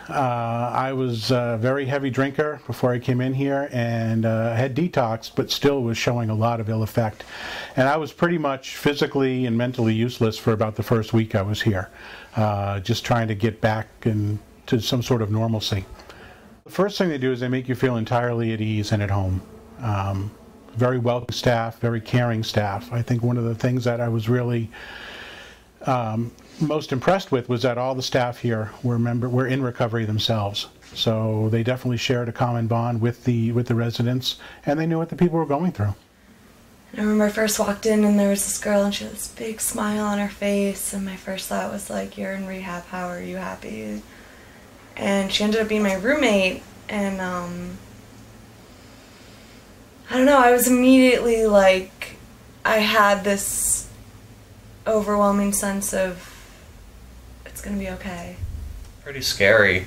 I was a very heavy drinker before I came in here, and had detoxed, but still was showing a lot of ill effect. And I was pretty much physically and mentally useless for about the first week I was here, just trying to get back into some sort of normalcy. The first thing they do is they make you feel entirely at ease and at home. Very welcoming staff, very caring staff. I think one of the things that I was really most impressed with was that all the staff here were in recovery themselves. So they definitely shared a common bond with the residents, and they knew what the people were going through. I remember I first walked in and there was this girl and she had this big smile on her face, and my first thought was like, "You're in rehab, how are you happy?" And she ended up being my roommate, and I don't know, I was immediately like, I had this overwhelming sense of it's gonna be okay. Pretty scary,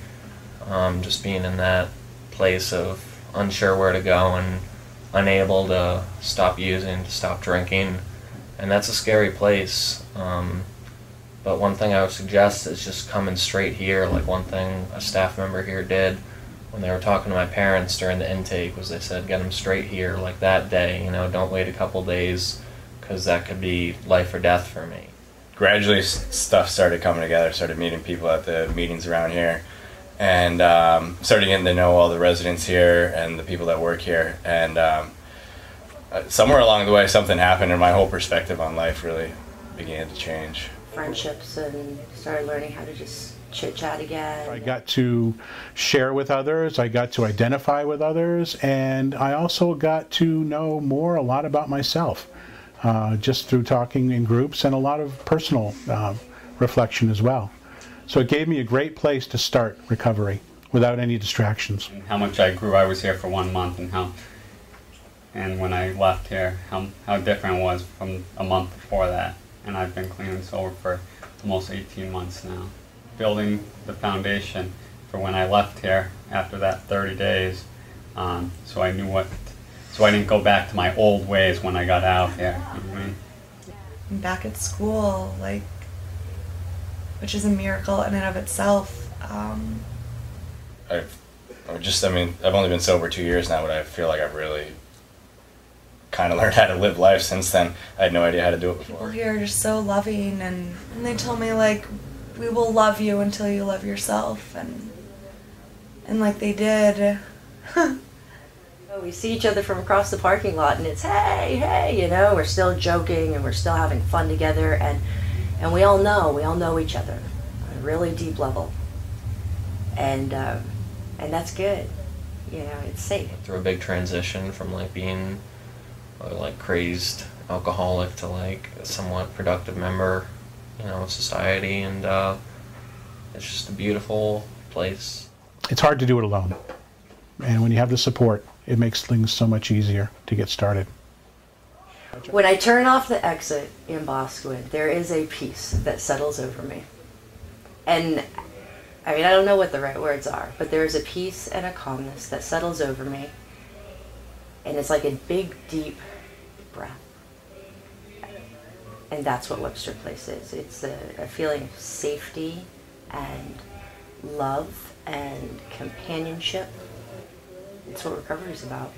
just being in that place of unsure where to go and unable to stop using, to stop drinking, and that's a scary place. But one thing I would suggest is just coming straight here. Like one thing a staff member here did when they were talking to my parents during the intake was they said, get them straight here, like that day, you know, don't wait a couple days, because that could be life or death for me. Gradually stuff started coming together, started meeting people at the meetings around here, and started getting to know all the residents here and the people that work here. And somewhere along the way something happened and my whole perspective on life really began to change. Friendships, and started learning how to just chit-chat again. I got to share with others, I got to identify with others, and I also got to know a lot about myself, just through talking in groups and a lot of personal reflection as well. So it gave me a great place to start recovery without any distractions. How much I grew. I was here for 1 month, and when I left here, how different it was from a month before that. And I've been clean and sober for almost 18 months now. Building the foundation for when I left here after that 30 days, so I knew so I didn't go back to my old ways when I got out here. You know what I mean? I'm back at school, like, which is a miracle in and of itself. I've only been sober 2 years now, but I feel like I've really kind of learned how to live life since then. I had no idea how to do it before. People here are just so loving, and they told me, like, we will love you until you love yourself, and like they did. We see each other from across the parking lot, and it's hey, you know, we're still joking and we're still having fun together, and we all know each other on a really deep level, and that's good. You know, it's safe. Through a big transition from like being like crazed alcoholic to like a somewhat productive member, you know, of society, and it's just a beautiful place. It's hard to do it alone, and when you have the support, it makes things so much easier to get started. When I turn off the exit in Boscawen, there is a peace that settles over me. And I mean, I don't know what the right words are, but there is a peace and a calmness that settles over me. And it's like a big, deep breath. And that's what Webster Place is. It's a feeling of safety and love and companionship. It's what recovery is about.